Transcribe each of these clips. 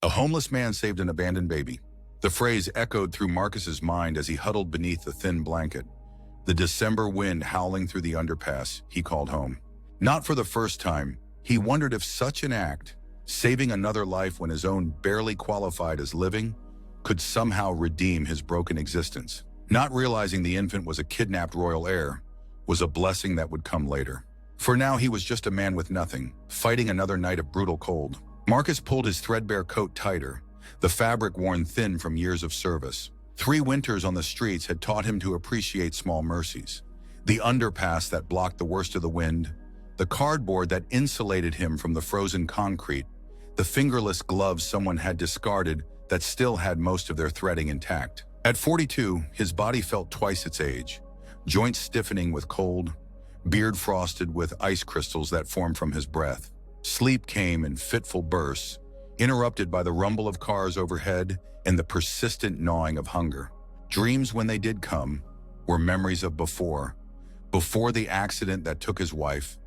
A homeless man saved an abandoned baby. The phrase echoed through Marcus's mind as he huddled beneath the thin blanket. The December wind howling through the underpass, he called home. Not for the first time, he wondered if such an act, saving another life when his own barely qualified as living, could somehow redeem his broken existence. Not realizing the infant was a kidnapped royal heir was a blessing that would come later. For now, he was just a man with nothing, fighting another night of brutal cold. Marcus pulled his threadbare coat tighter, the fabric worn thin from years of service. 3 winters on the streets had taught him to appreciate small mercies. The underpass that blocked the worst of the wind, the cardboard that insulated him from the frozen concrete, the fingerless gloves someone had discarded that still had most of their threading intact. At 42, his body felt twice its age, joints stiffening with cold, beard frosted with ice crystals that formed from his breath. Sleep came in fitful bursts, interrupted by the rumble of cars overhead and the persistent gnawing of hunger. Dreams, when they did come, were memories of before the accident that took his wife,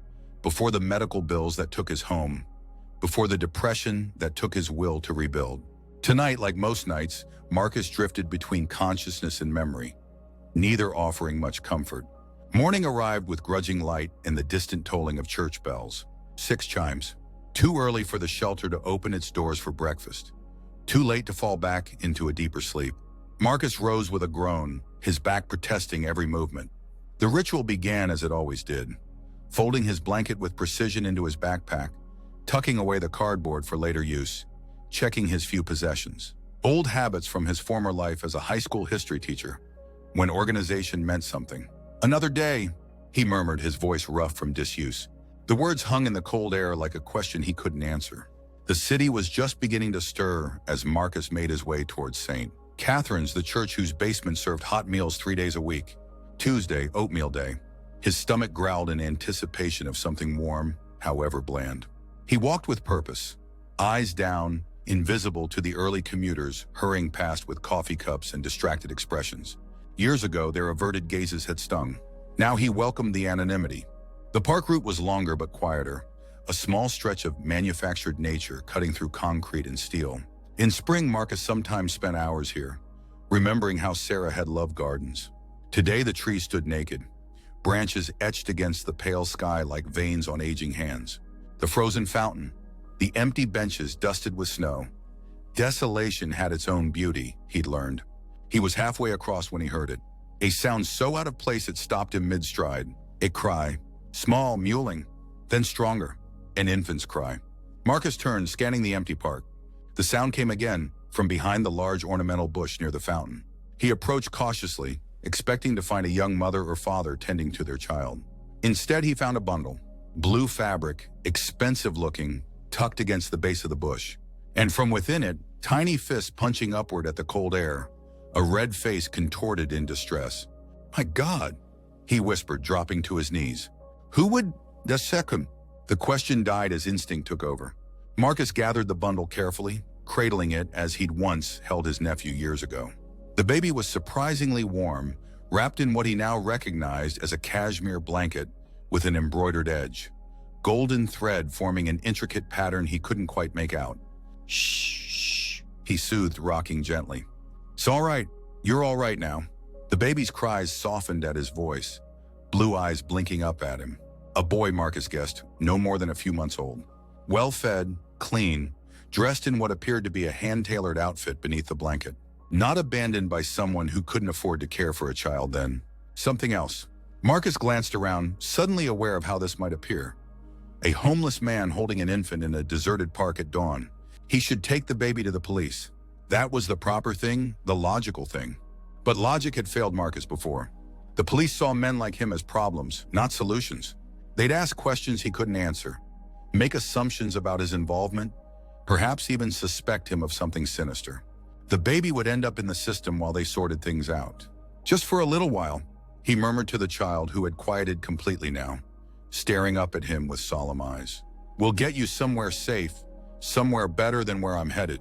before the medical bills that took his home, before the depression that took his will to rebuild. Tonight, like most nights, Marcus drifted between consciousness and memory, neither offering much comfort. Morning arrived with grudging light and the distant tolling of church bells. 6 chimes. Too early for the shelter to open its doors for breakfast. Too late to fall back into a deeper sleep. Marcus rose with a groan, his back protesting every movement. The ritual began as it always did, folding his blanket with precision into his backpack, tucking away the cardboard for later use, checking his few possessions. Old habits from his former life as a high school history teacher, when organization meant something. Another day, he murmured, his voice rough from disuse. The words hung in the cold air like a question he couldn't answer. The city was just beginning to stir as Marcus made his way towards St. Catherine's, the church whose basement served hot meals 3 days a week. Tuesday, oatmeal day. His stomach growled in anticipation of something warm, however bland. He walked with purpose, eyes down, invisible to the early commuters hurrying past with coffee cups and distracted expressions. Years ago, their averted gazes had stung. Now he welcomed the anonymity. The park route was longer but quieter, a small stretch of manufactured nature cutting through concrete and steel. In spring, Marcus sometimes spent hours here, remembering how Sarah had loved gardens. Today, the trees stood naked, branches etched against the pale sky like veins on aging hands. The frozen fountain, the empty benches dusted with snow. Desolation had its own beauty, he'd learned. He was halfway across when he heard it. A sound so out of place it stopped him mid-stride. A cry, small, mewling, then stronger, an infant's cry. Marcus turned, scanning the empty park. The sound came again, from behind the large ornamental bush near the fountain. He approached cautiously, expecting to find a young mother or father tending to their child. Instead, he found a bundle, blue fabric, expensive-looking, tucked against the base of the bush. And from within it, tiny fists punching upward at the cold air, a red face contorted in distress. "My God," he whispered, dropping to his knees. "Who would the second?" The question died as instinct took over. Marcus gathered the bundle carefully, cradling it as he'd once held his nephew years ago. The baby was surprisingly warm, wrapped in what he now recognized as a cashmere blanket with an embroidered edge, golden thread forming an intricate pattern he couldn't quite make out. "Shh," he soothed, rocking gently. "It's all right. You're all right now." The baby's cries softened at his voice, blue eyes blinking up at him. A boy, Marcus guessed, no more than a few months old. Well-fed, clean, dressed in what appeared to be a hand-tailored outfit beneath the blanket. Not abandoned by someone who couldn't afford to care for a child then. Something else. Marcus glanced around, suddenly aware of how this might appear. A homeless man holding an infant in a deserted park at dawn. He should take the baby to the police. That was the proper thing, the logical thing. But logic had failed Marcus before. The police saw men like him as problems, not solutions. They'd ask questions he couldn't answer, make assumptions about his involvement, perhaps even suspect him of something sinister. The baby would end up in the system while they sorted things out. "Just for a little while," he murmured to the child, who had quieted completely now, staring up at him with solemn eyes. "We'll get you somewhere safe, somewhere better than where I'm headed.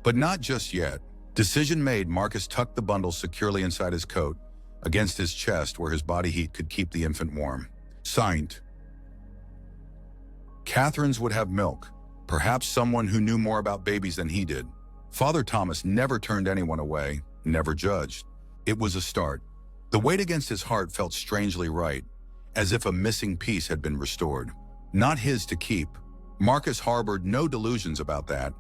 But not just yet." Decision made, Marcus tucked the bundle securely inside his coat, against his chest where his body heat could keep the infant warm. Signed, Catherine's would have milk, Perhaps someone who knew more about babies than he did. Father Thomas never turned anyone away, never judged. It was a start. The weight against his heart felt strangely right, as if a missing piece had been restored. Not his to keep. Marcus harbored no delusions about that,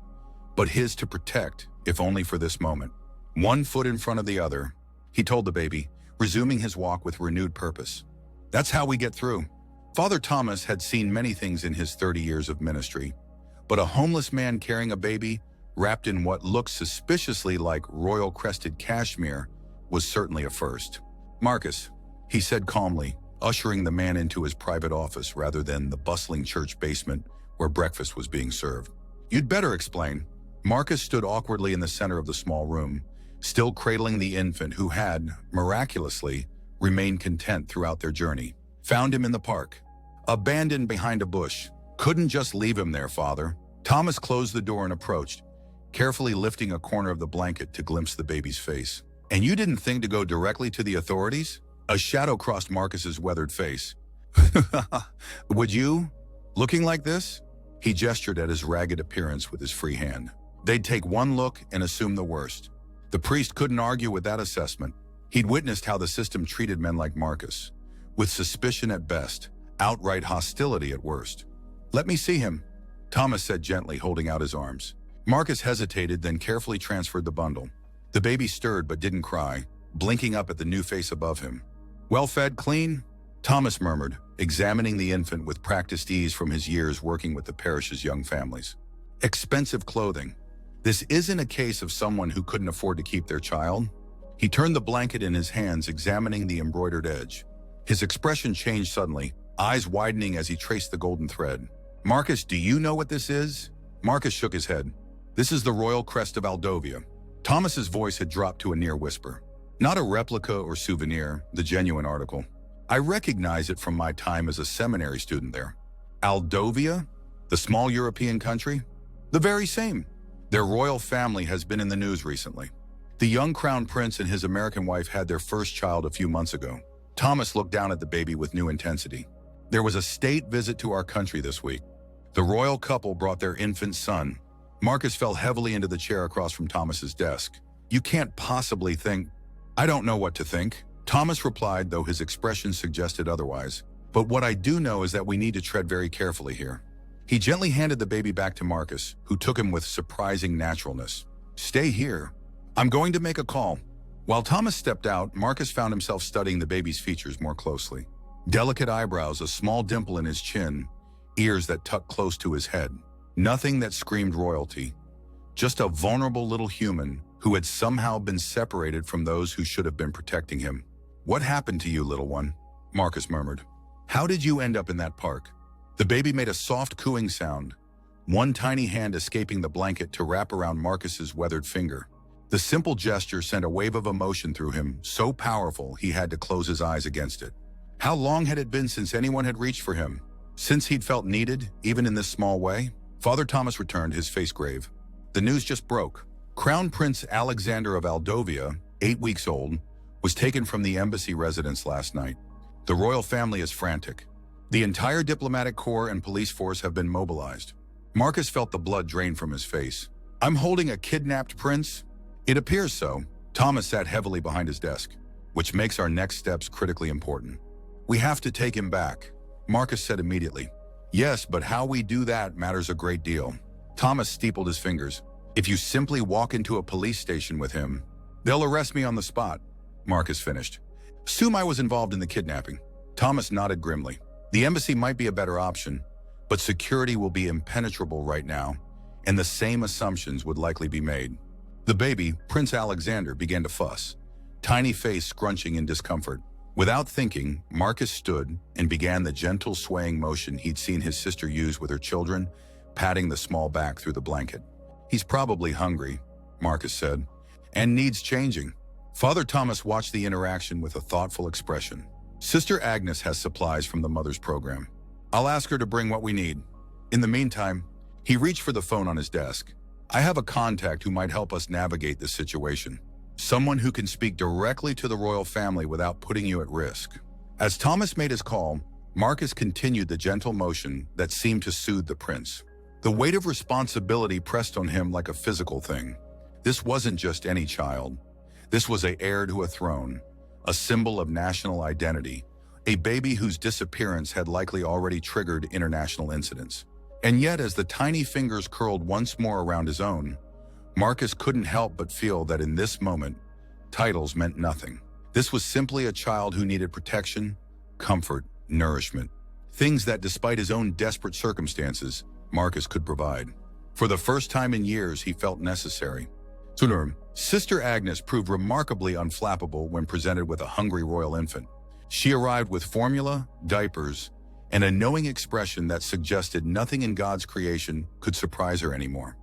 but his to protect, if only for this moment. One foot in front of the other, he told the baby, resuming his walk with renewed purpose. That's how we get through. Father Thomas had seen many things in his 30 years of ministry, but a homeless man carrying a baby, wrapped in what looked suspiciously like royal-crested cashmere, was certainly a first. "Marcus," he said calmly, ushering the man into his private office rather than the bustling church basement where breakfast was being served. "You'd better explain." Marcus stood awkwardly in the center of the small room, still cradling the infant who had, miraculously, remained content throughout their journey. "Found him in the park. Abandoned behind a bush. Couldn't just leave him there, Father." Thomas closed the door and approached, carefully lifting a corner of the blanket to glimpse the baby's face. "And you didn't think to go directly to the authorities?" A shadow crossed Marcus's weathered face. "Would you? Looking like this?" He gestured at his ragged appearance with his free hand. They'd take one look and assume the worst. The priest couldn't argue with that assessment. He'd witnessed how the system treated men like Marcus, with suspicion at best, outright hostility at worst. "Let me see him," Thomas said gently, holding out his arms. Marcus hesitated, then carefully transferred the bundle. The baby stirred but didn't cry, blinking up at the new face above him. "Well fed, clean?" Thomas murmured, examining the infant with practiced ease from his years working with the parish's young families. "Expensive clothing. This isn't a case of someone who couldn't afford to keep their child." He turned the blanket in his hands, examining the embroidered edge. His expression changed suddenly, eyes widening as he traced the golden thread. "Marcus, do you know what this is?" Marcus shook his head. "This is the royal crest of Aldovia." Thomas's voice had dropped to a near whisper. "Not a replica or souvenir, the genuine article. I recognize it from my time as a seminary student there." "Aldovia? The small European country?" "The very same. Their royal family has been in the news recently. The young crown prince and his American wife had their first child a few months ago." Thomas looked down at the baby with new intensity. "There was a state visit to our country this week. The royal couple brought their infant son." Marcus fell heavily into the chair across from Thomas's desk. "You can't possibly think—" "I don't know what to think," Thomas replied, though his expression suggested otherwise. "But what I do know is that we need to tread very carefully here." He gently handed the baby back to Marcus, who took him with surprising naturalness. "Stay here. I'm going to make a call." While Thomas stepped out, Marcus found himself studying the baby's features more closely. Delicate eyebrows, a small dimple in his chin, ears that tucked close to his head. Nothing that screamed royalty. Just a vulnerable little human who had somehow been separated from those who should have been protecting him. "What happened to you, little one?" Marcus murmured. "How did you end up in that park?" The baby made a soft cooing sound, one tiny hand escaping the blanket to wrap around Marcus's weathered finger. The simple gesture sent a wave of emotion through him, so powerful he had to close his eyes against it. How long had it been since anyone had reached for him? Since he'd felt needed, even in this small way? Father Thomas returned, his face grave. "The news just broke. Crown Prince Alexander of Aldovia, 8 weeks old, was taken from the embassy residence last night. The royal family is frantic. The entire diplomatic corps and police force have been mobilized." Marcus felt the blood drain from his face. "I'm holding a kidnapped prince?" "It appears so." Thomas sat heavily behind his desk. "Which makes our next steps critically important. We have to take him back," Marcus said immediately. "Yes, but how we do that matters a great deal." Thomas steepled his fingers. "If you simply walk into a police station with him, they'll arrest me on the spot," Marcus finished. "Assume I was involved in the kidnapping." Thomas nodded grimly. "The embassy might be a better option, but security will be impenetrable right now, and the same assumptions would likely be made." The baby, Prince Alexander, began to fuss, tiny face scrunching in discomfort. Without thinking, Marcus stood and began the gentle swaying motion he'd seen his sister use with her children, patting the small back through the blanket. "He's probably hungry," Marcus said, "and needs changing." Father Thomas watched the interaction with a thoughtful expression. "Sister Agnes has supplies from the mother's program. I'll ask her to bring what we need. In the meantime," he reached for the phone on his desk, "I have a contact who might help us navigate this situation. Someone who can speak directly to the royal family without putting you at risk." As Thomas made his call, Marcus continued the gentle motion that seemed to soothe the prince. The weight of responsibility pressed on him like a physical thing. This wasn't just any child. This was an heir to a throne, a symbol of national identity, a baby whose disappearance had likely already triggered international incidents. And yet, as the tiny fingers curled once more around his own, Marcus couldn't help but feel that in this moment, titles meant nothing. This was simply a child who needed protection, comfort, nourishment. Things that, despite his own desperate circumstances, Marcus could provide. For the first time in years, he felt necessary. Sister Agnes proved remarkably unflappable when presented with a hungry royal infant. She arrived with formula, diapers, and a knowing expression that suggested nothing in God's creation could surprise her anymore.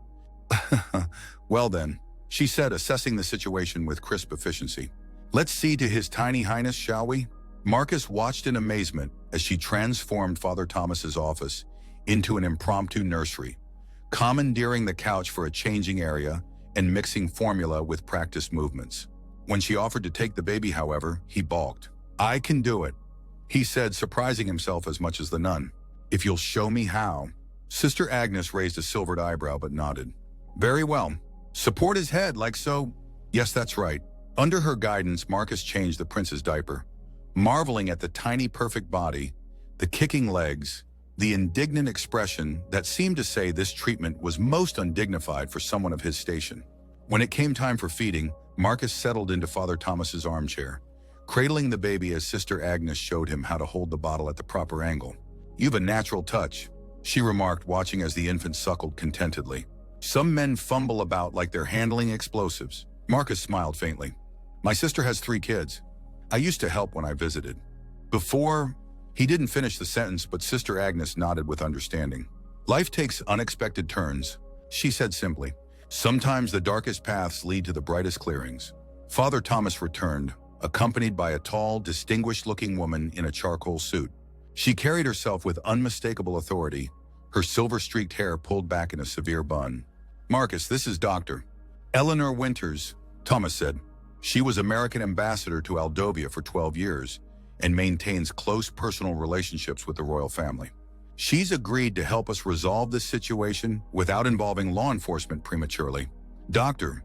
Well then, she said, assessing the situation with crisp efficiency. Let's see to his tiny highness, shall we? Marcus watched in amazement as she transformed Father Thomas's office into an impromptu nursery, commandeering the couch for a changing area and mixing formula with practiced movements. When she offered to take the baby, however, he balked. "I can do it," he said, surprising himself as much as the nun. "If you'll show me how." Sister Agnes raised a silvered eyebrow but nodded. "Very well. Support his head like so." "Yes, that's right." Under her guidance, Marcus changed the prince's diaper, marveling at the tiny, perfect body, the kicking legs, the indignant expression that seemed to say this treatment was most undignified for someone of his station. When it came time for feeding, Marcus settled into Father Thomas's armchair, cradling the baby as Sister Agnes showed him how to hold the bottle at the proper angle. "You've a natural touch," she remarked, watching as the infant suckled contentedly. "Some men fumble about like they're handling explosives." Marcus smiled faintly. "My sister has 3 kids. I used to help when I visited. Before..." He didn't finish the sentence, but Sister Agnes nodded with understanding. "Life takes unexpected turns," she said simply. "Sometimes the darkest paths lead to the brightest clearings." Father Thomas returned, accompanied by a tall, distinguished-looking woman in a charcoal suit. She carried herself with unmistakable authority, her silver-streaked hair pulled back in a severe bun. "Marcus, this is Dr. Eleanor Winters," Thomas said. "She was American ambassador to Aldovia for 12 years and maintains close personal relationships with the royal family. She's agreed to help us resolve this situation without involving law enforcement prematurely." Dr.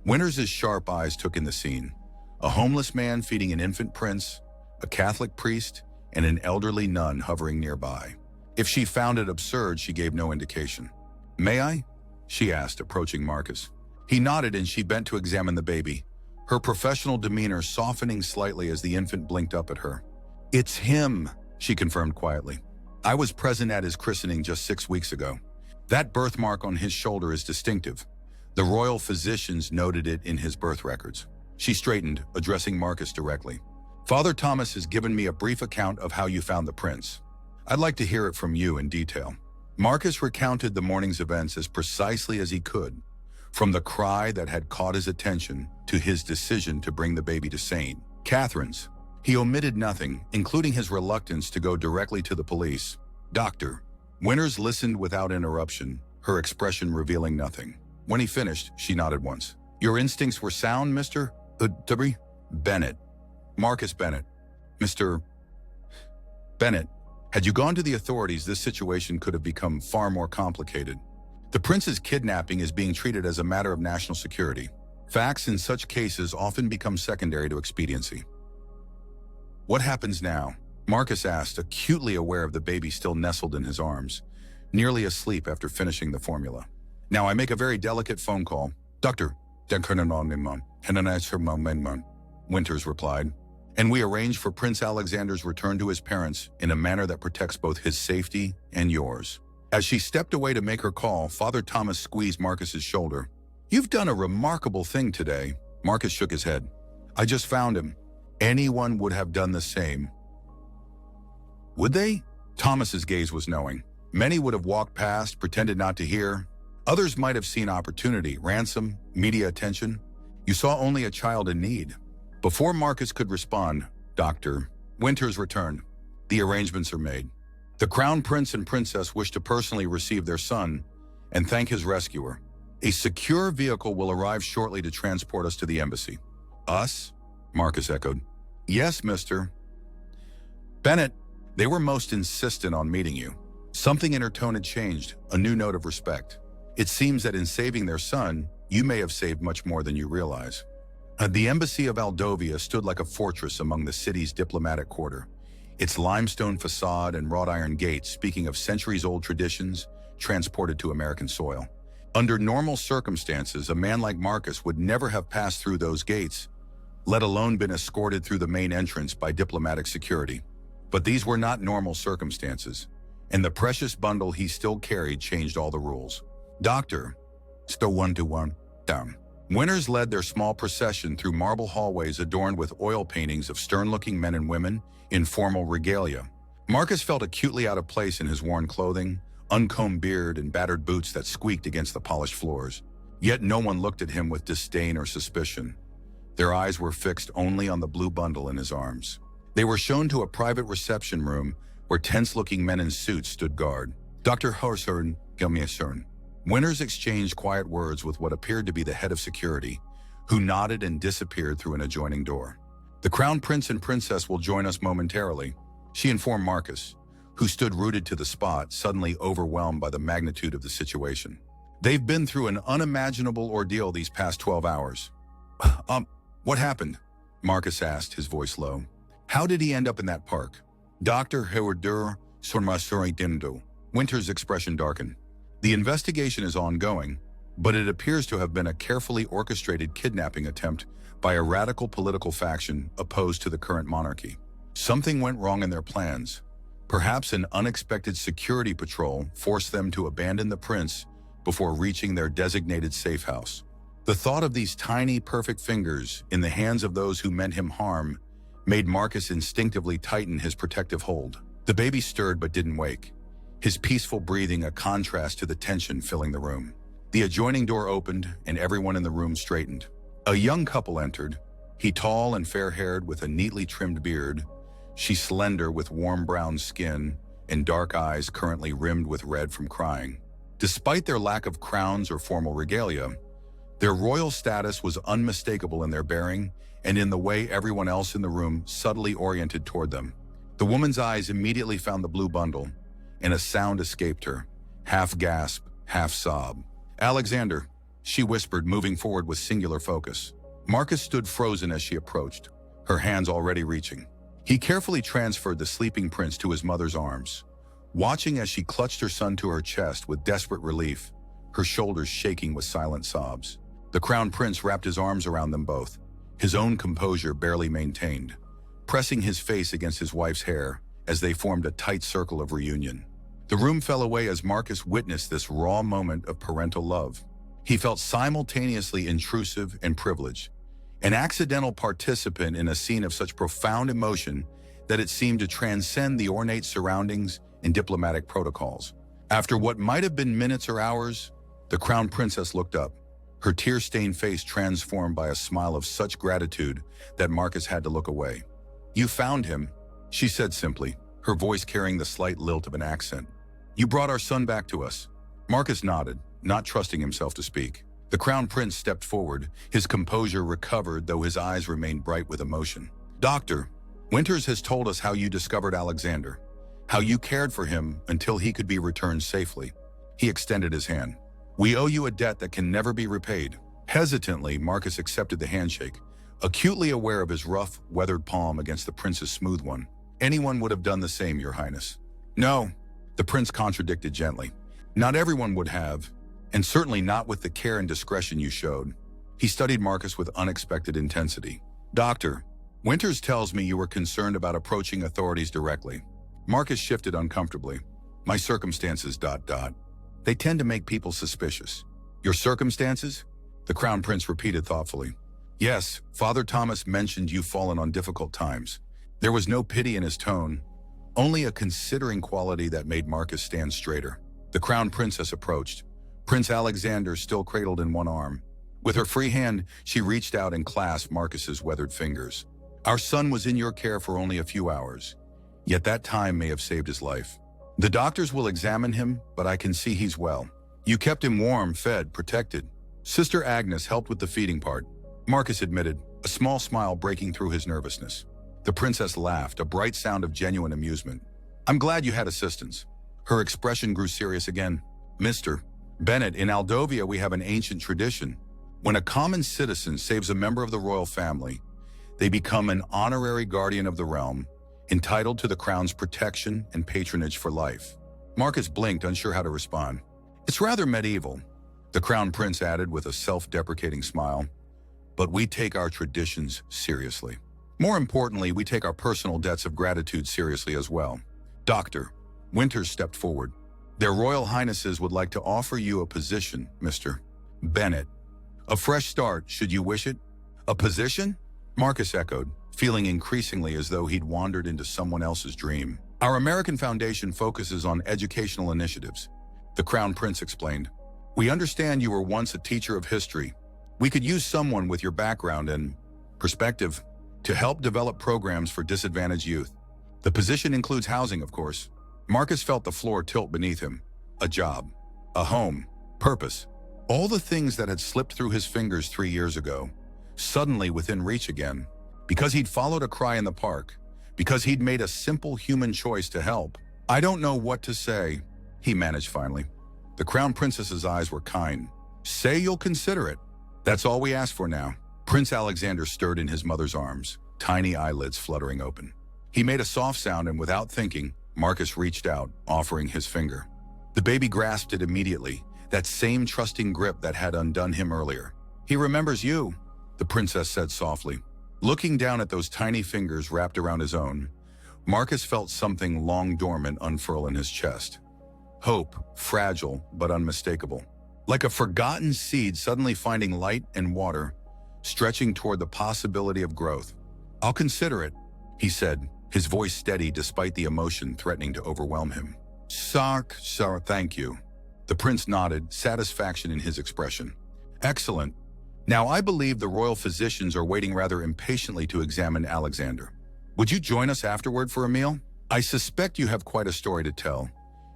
Winters' sharp eyes took in the scene. A homeless man feeding an infant prince, a Catholic priest, and an elderly nun hovering nearby. If she found it absurd, she gave no indication. "May I?" she asked, approaching Marcus. He nodded and she bent to examine the baby, her professional demeanor softening slightly as the infant blinked up at her. "It's him," she confirmed quietly. "I was present at his christening just 6 weeks ago. That birthmark on his shoulder is distinctive. The royal physicians noted it in his birth records." She straightened, addressing Marcus directly. "Father Thomas has given me a brief account of how you found the prince. I'd like to hear it from you in detail." Marcus recounted the morning's events as precisely as he could, from the cry that had caught his attention to his decision to bring the baby to St. Catherine's. He omitted nothing, including his reluctance to go directly to the police. Dr. Winters listened without interruption, her expression revealing nothing. When he finished, she nodded once. "Your instincts were sound, Mr. Bennett." "Marcus Bennett." "Mr. Bennett, had you gone to the authorities, this situation could have become far more complicated. The prince's kidnapping is being treated as a matter of national security. Facts in such cases often become secondary to expediency." "What happens now?" Marcus asked, acutely aware of the baby still nestled in his arms, nearly asleep after finishing the formula. "Now I make a very delicate phone call." "Dr. Winters replied, "and we arrange for Prince Alexander's return to his parents in a manner that protects both his safety and yours." As she stepped away to make her call, Father Thomas squeezed Marcus's shoulder. "You've done a remarkable thing today." Marcus shook his head. "I just found him. Anyone would have done the same." "Would they?" Thomas's gaze was knowing. "Many would have walked past, pretended not to hear. Others might have seen opportunity, ransom, media attention. You saw only a child in need." Before Marcus could respond, Dr. Winters returned. "The arrangements are made. The Crown Prince and Princess wish to personally receive their son and thank his rescuer. A secure vehicle will arrive shortly to transport us to the embassy." "Us?" Marcus echoed. "Yes, Mr. Bennett. They were most insistent on meeting you. Something in her tone had changed, a new note of respect. It seems that in saving their son, you may have saved much more than you realize. The embassy of Aldovia stood like a fortress among the city's diplomatic quarter, its limestone facade and wrought iron gates speaking of centuries-old traditions transported to American soil. Under normal circumstances, a man like Marcus would never have passed through those gates, let alone been escorted through the main entrance by diplomatic security. But these were not normal circumstances, and the precious bundle he still carried changed all the rules. Doctor, still 1-to-1, down. Winters led their small procession through marble hallways adorned with oil paintings of stern-looking men and women in formal regalia. Marcus felt acutely out of place in his worn clothing, uncombed beard, and battered boots that squeaked against the polished floors. Yet no one looked at him with disdain or suspicion. Their eyes were fixed only on the blue bundle in his arms. They were shown to a private reception room where tense-looking men in suits stood guard. Dr. Heir, Winters exchanged quiet words with what appeared to be the head of security, who nodded and disappeared through an adjoining door. The Crown Prince and Princess will join us momentarily, she informed Marcus, who stood rooted to the spot, suddenly overwhelmed by the magnitude of the situation. They've been through an unimaginable ordeal these past 12 hours. What happened? Marcus asked, his voice low. How did he end up in that park? Dr. Heir, Winters' expression darkened. The investigation is ongoing, but it appears to have been a carefully orchestrated kidnapping attempt by a radical political faction opposed to the current monarchy. Something went wrong in their plans. Perhaps an unexpected security patrol forced them to abandon the prince before reaching their designated safe house. The thought of these tiny, perfect fingers in the hands of those who meant him harm made Marcus instinctively tighten his protective hold. The baby stirred but didn't wake, his peaceful breathing a contrast to the tension filling the room. The adjoining door opened and everyone in the room straightened. A young couple entered, he tall and fair-haired with a neatly trimmed beard, she slender with warm brown skin and dark eyes currently rimmed with red from crying. Despite their lack of crowns or formal regalia, their royal status was unmistakable in their bearing and in the way everyone else in the room subtly oriented toward them. The woman's eyes immediately found the blue bundle, and a sound escaped her, half gasp, half sob. Alexander, she whispered, moving forward with singular focus. Marcus stood frozen as she approached, her hands already reaching. He carefully transferred the sleeping prince to his mother's arms, watching as she clutched her son to her chest with desperate relief, her shoulders shaking with silent sobs. The crown prince wrapped his arms around them both, his own composure barely maintained, pressing his face against his wife's hair as they formed a tight circle of reunion. The room fell away as Marcus witnessed this raw moment of parental love. He felt simultaneously intrusive and privileged, an accidental participant in a scene of such profound emotion that it seemed to transcend the ornate surroundings and diplomatic protocols. After what might have been minutes or hours, the crown princess looked up, her tear-stained face transformed by a smile of such gratitude that Marcus had to look away. You found him, she said simply, her voice carrying the slight lilt of an accent. You brought our son back to us. Marcus nodded, not trusting himself to speak. The crown prince stepped forward, his composure recovered though his eyes remained bright with emotion. Doctor, Winters has told us how you discovered Alexander, how you cared for him until he could be returned safely. He extended his hand. We owe you a debt that can never be repaid. Hesitantly, Marcus accepted the handshake, acutely aware of his rough, weathered palm against the prince's smooth one. Anyone would have done the same, Your Highness. No, the prince contradicted gently. Not everyone would have, and certainly not with the care and discretion you showed. He studied Marcus with unexpected intensity. Doctor, Winters tells me you were concerned about approaching authorities directly. Marcus shifted uncomfortably. My circumstances, ... They tend to make people suspicious. Your circumstances? The crown prince repeated thoughtfully. Yes, Father Thomas mentioned you've fallen on difficult times. There was no pity in his tone, only a considering quality that made Marcus stand straighter. The crown princess approached, Prince Alexander still cradled in one arm. With her free hand, she reached out and clasped Marcus's weathered fingers. Our son was in your care for only a few hours, yet that time may have saved his life. The doctors will examine him, but I can see he's well. You kept him warm, fed, protected. Sister Agnes helped with the feeding part, Marcus admitted, a small smile breaking through his nervousness. The princess laughed, a bright sound of genuine amusement. I'm glad you had assistance. Her expression grew serious again. Mr. Bennett, in Aldovia we have an ancient tradition. When a common citizen saves a member of the royal family, they become an honorary guardian of the realm, entitled to the crown's protection and patronage for life. Marcus blinked, unsure how to respond. It's rather medieval, the crown prince added with a self-deprecating smile. But we take our traditions seriously. More importantly, we take our personal debts of gratitude seriously as well. Dr. Winters stepped forward. Their Royal Highnesses would like to offer you a position, Mr. Bennett. A fresh start, should you wish it. A position? Marcus echoed, feeling increasingly as though he'd wandered into someone else's dream. Our American Foundation focuses on educational initiatives, the Crown Prince explained. We understand you were once a teacher of history. We could use someone with your background and perspective to help develop programs for disadvantaged youth. The position includes housing, of course. Marcus felt the floor tilt beneath him. A job, a home, purpose. All the things that had slipped through his fingers 3 years ago, suddenly within reach again. Because he'd followed a cry in the park. Because he'd made a simple human choice to help. I don't know what to say, he managed finally. The Crown Princess's eyes were kind. Say you'll consider it. That's all we ask for now. Prince Alexander stirred in his mother's arms, tiny eyelids fluttering open. He made a soft sound and without thinking, Marcus reached out, offering his finger. The baby grasped it immediately, that same trusting grip that had undone him earlier. He remembers you, the princess said softly. Looking down at those tiny fingers wrapped around his own, Marcus felt something long dormant unfurl in his chest. Hope, fragile but unmistakable. Like a forgotten seed suddenly finding light and water, stretching toward the possibility of growth. I'll consider it, he said, his voice steady despite the emotion threatening to overwhelm him. Sir, thank you. The prince nodded, satisfaction in his expression. Excellent. Now I believe the royal physicians are waiting rather impatiently to examine Alexander. Would you join us afterward for a meal? I suspect you have quite a story to tell,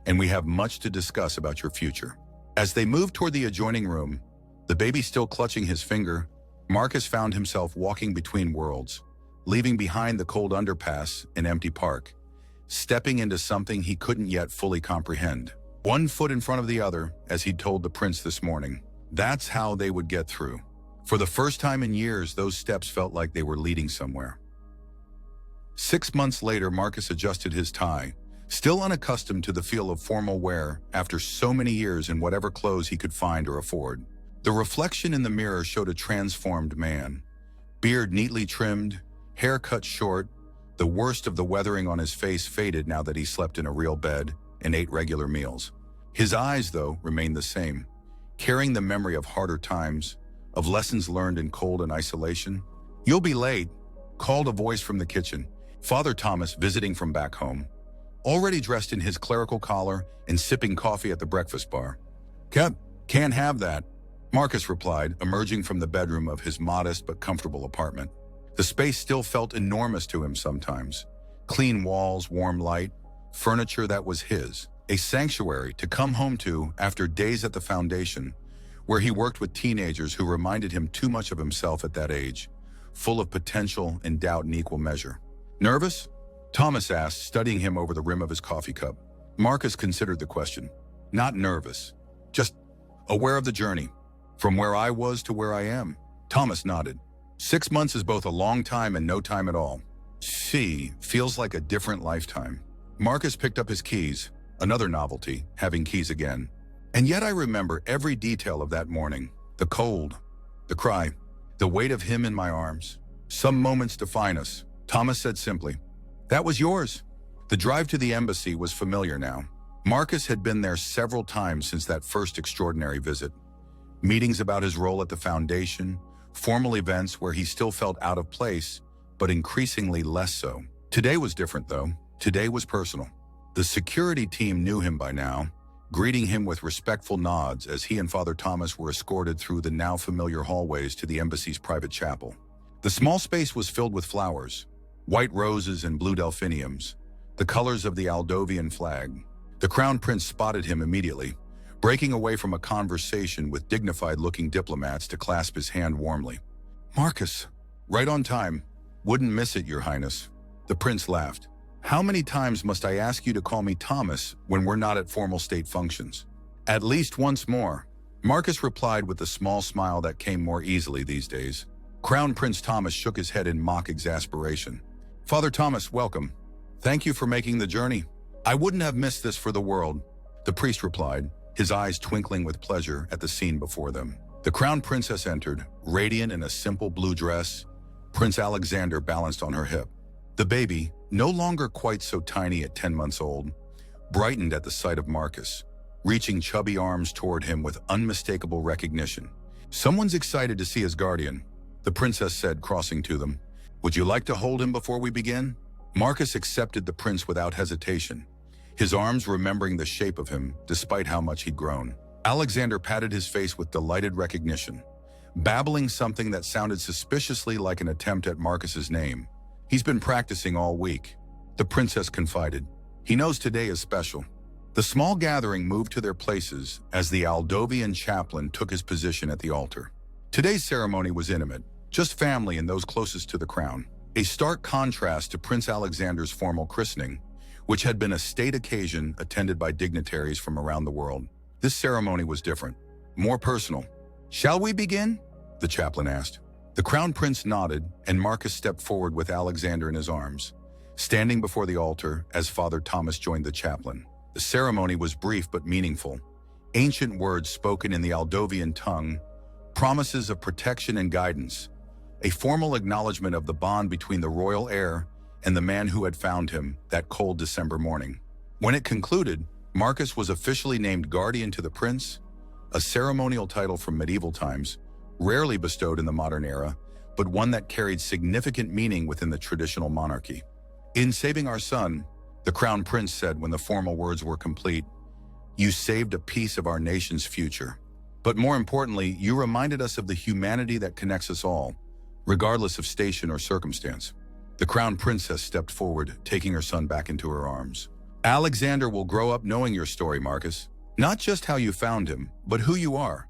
and we have much to discuss about your future. As they moved toward the adjoining room, the baby still clutching his finger, Marcus found himself walking between worlds, leaving behind the cold underpass and empty park, stepping into something he couldn't yet fully comprehend. One foot in front of the other, as he'd told the prince this morning. That's how they would get through. For the first time in years, those steps felt like they were leading somewhere. 6 months later, Marcus adjusted his tie, still unaccustomed to the feel of formal wear after so many years in whatever clothes he could find or afford. The reflection in the mirror showed a transformed man. Beard neatly trimmed, hair cut short, the worst of the weathering on his face faded now that he slept in a real bed and ate regular meals. His eyes, though, remained the same, carrying the memory of harder times, of lessons learned in cold and isolation. You'll be late, called a voice from the kitchen. Father Thomas, visiting from back home, already dressed in his clerical collar and sipping coffee at the breakfast bar. Can't have that, Marcus replied, emerging from the bedroom of his modest but comfortable apartment. The space still felt enormous to him sometimes. Clean walls, warm light, furniture that was his. A sanctuary to come home to after days at the foundation, where he worked with teenagers who reminded him too much of himself at that age, full of potential and doubt in equal measure. Nervous? Thomas asked, studying him over the rim of his coffee cup. Marcus considered the question. Not nervous, just aware of the journey, from where I was to where I am. Thomas nodded. 6 months is both a long time and no time at all. Feels like a different lifetime. Marcus picked up his keys, another novelty, having keys again. And yet I remember every detail of that morning. The cold, the cry, the weight of him in my arms. Some moments define us, Thomas said simply. That was yours. The drive to the embassy was familiar now. Marcus had been there several times since that first extraordinary visit. Meetings about his role at the foundation, formal events where he still felt out of place, but increasingly less so. Today was different, though. Today was personal. The security team knew him by now, greeting him with respectful nods as he and Father Thomas were escorted through the now familiar hallways to the embassy's private chapel. The small space was filled with flowers, white roses and blue delphiniums, the colors of the Aldovian flag. The Crown Prince spotted him immediately, breaking away from a conversation with dignified-looking diplomats to clasp his hand warmly. Marcus, right on time. Wouldn't miss it, Your Highness. The prince laughed. How many times must I ask you to call me Thomas when we're not at formal state functions? At least once more. Marcus replied with a small smile that came more easily these days. Crown Prince Thomas shook his head in mock exasperation. Father Thomas, welcome. Thank you for making the journey. I wouldn't have missed this for the world, the priest replied, his eyes twinkling with pleasure at the scene before them. The crown princess entered, radiant in a simple blue dress. Prince Alexander balanced on her hip. The baby, no longer quite so tiny at 10 months old, brightened at the sight of Marcus, reaching chubby arms toward him with unmistakable recognition. Someone's excited to see his guardian, the princess said, crossing to them. Would you like to hold him before we begin? Marcus accepted the prince without hesitation, his arms remembering the shape of him despite how much he'd grown. Alexander patted his face with delighted recognition, babbling something that sounded suspiciously like an attempt at Marcus's name. He's been practicing all week, the princess confided. He knows today is special. The small gathering moved to their places as the Aldovian chaplain took his position at the altar. Today's ceremony was intimate, just family and those closest to the crown. A stark contrast to Prince Alexander's formal christening, which had been a state occasion attended by dignitaries from around the world. This ceremony was different, more personal. Shall we begin? The chaplain asked. The crown prince nodded, and Marcus stepped forward with Alexander in his arms, standing before the altar as Father Thomas joined the chaplain. The ceremony was brief but meaningful. Ancient words spoken in the Aldovian tongue, promises of protection and guidance, a formal acknowledgement of the bond between the royal heir and the man who had found him that cold December morning. When it concluded, Marcus was officially named guardian to the prince, a ceremonial title from medieval times, rarely bestowed in the modern era, but one that carried significant meaning within the traditional monarchy. In saving our son, the crown prince said when the formal words were complete, you saved a piece of our nation's future. But more importantly, you reminded us of the humanity that connects us all, regardless of station or circumstance. The crown princess stepped forward, taking her son back into her arms. Alexander will grow up knowing your story, Marcus. Not just how you found him, but who you are.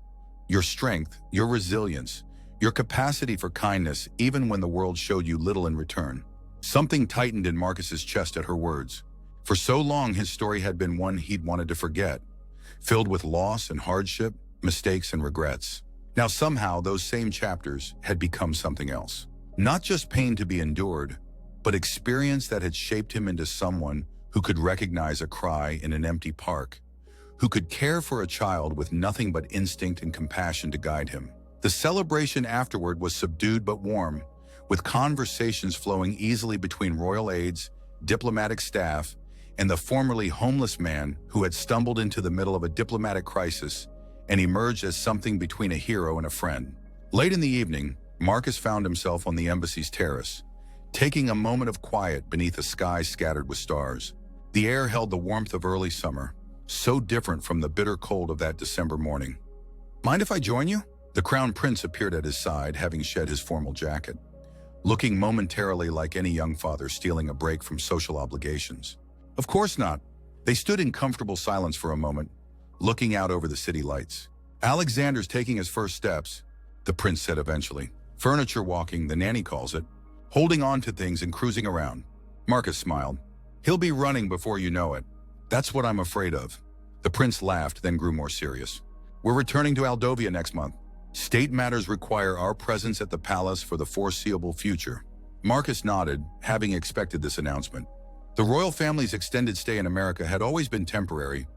Your strength, your resilience, your capacity for kindness, even when the world showed you little in return. Something tightened in Marcus's chest at her words. For so long, his story had been one he'd wanted to forget, filled with loss and hardship, mistakes and regrets. Now somehow those same chapters had become something else. Not just pain to be endured, but experience that had shaped him into someone who could recognize a cry in an empty park, who could care for a child with nothing but instinct and compassion to guide him. The celebration afterward was subdued but warm, with conversations flowing easily between royal aides, diplomatic staff, and the formerly homeless man who had stumbled into the middle of a diplomatic crisis and emerged as something between a hero and a friend. Late in the evening, Marcus found himself on the embassy's terrace, taking a moment of quiet beneath a sky scattered with stars. The air held the warmth of early summer, so different from the bitter cold of that December morning. Mind if I join you? The crown prince appeared at his side, having shed his formal jacket, looking momentarily like any young father stealing a break from social obligations. Of course not. They stood in comfortable silence for a moment, looking out over the city lights. Alexander's taking his first steps, the prince said eventually. Furniture walking, the nanny calls it, holding on to things and cruising around. Marcus smiled. He'll be running before you know it. That's what I'm afraid of. The prince laughed, then grew more serious. We're returning to Aldovia next month. State matters require our presence at the palace for the foreseeable future. Marcus nodded, having expected this announcement. The royal family's extended stay in America had always been temporary,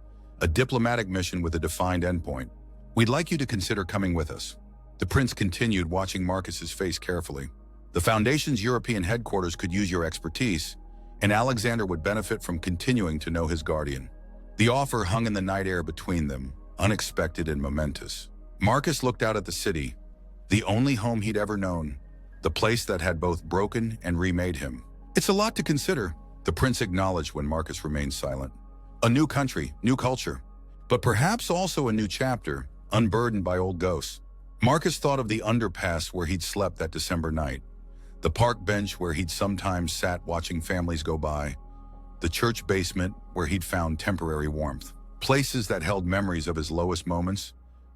a diplomatic mission with a defined endpoint. We'd like you to consider coming with us. The prince continued, watching Marcus's face carefully. The Foundation's European headquarters could use your expertise, and Alexander would benefit from continuing to know his guardian. The offer hung in the night air between them, unexpected and momentous. Marcus looked out at the city, the only home he'd ever known, the place that had both broken and remade him. It's a lot to consider, the prince acknowledged when Marcus remained silent. A new country, new culture, but perhaps also a new chapter, unburdened by old ghosts. Marcus thought of the underpass where he'd slept that December night, the park bench where he'd sometimes sat watching families go by, the church basement where he'd found temporary warmth, places that held memories of his lowest moments,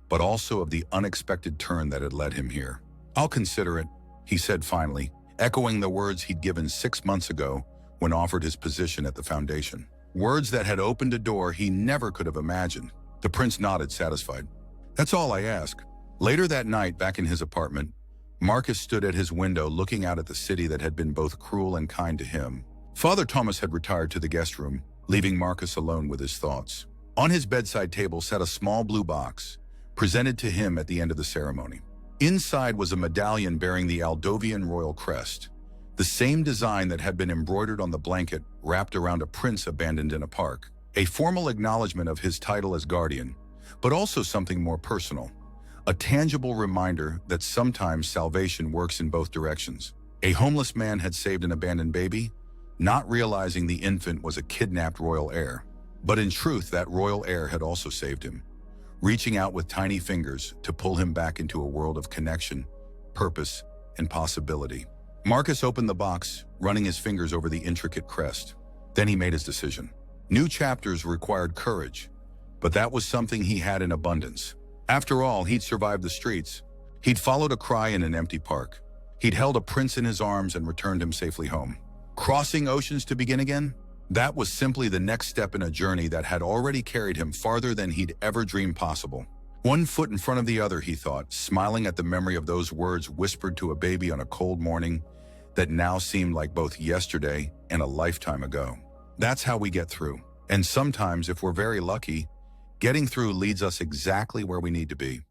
but also of the unexpected turn that had led him here. I'll consider it, he said finally, echoing the words he'd given 6 months ago when offered his position at the foundation. Words that had opened a door he never could have imagined. The prince nodded, satisfied. That's all I ask. Later that night, back in his apartment, Marcus stood at his window looking out at the city that had been both cruel and kind to him. Father Thomas had retired to the guest room, leaving Marcus alone with his thoughts. On his bedside table sat a small blue box, presented to him at the end of the ceremony. Inside was a medallion bearing the Aldovian royal crest, the same design that had been embroidered on the blanket wrapped around a prince abandoned in a park. A formal acknowledgement of his title as guardian, but also something more personal. A tangible reminder that sometimes salvation works in both directions. A homeless man had saved an abandoned baby, not realizing the infant was a kidnapped royal heir. But in truth, that royal heir had also saved him, reaching out with tiny fingers to pull him back into a world of connection, purpose, and possibility. Marcus opened the box, running his fingers over the intricate crest. Then he made his decision. New chapters required courage, but that was something he had in abundance. After all, he'd survived the streets. He'd followed a cry in an empty park. He'd held a prince in his arms and returned him safely home. Crossing oceans to begin again? That was simply the next step in a journey that had already carried him farther than he'd ever dreamed possible. One foot in front of the other, he thought, smiling at the memory of those words whispered to a baby on a cold morning that now seemed like both yesterday and a lifetime ago. That's how we get through. And sometimes, if we're very lucky, getting through leads us exactly where we need to be.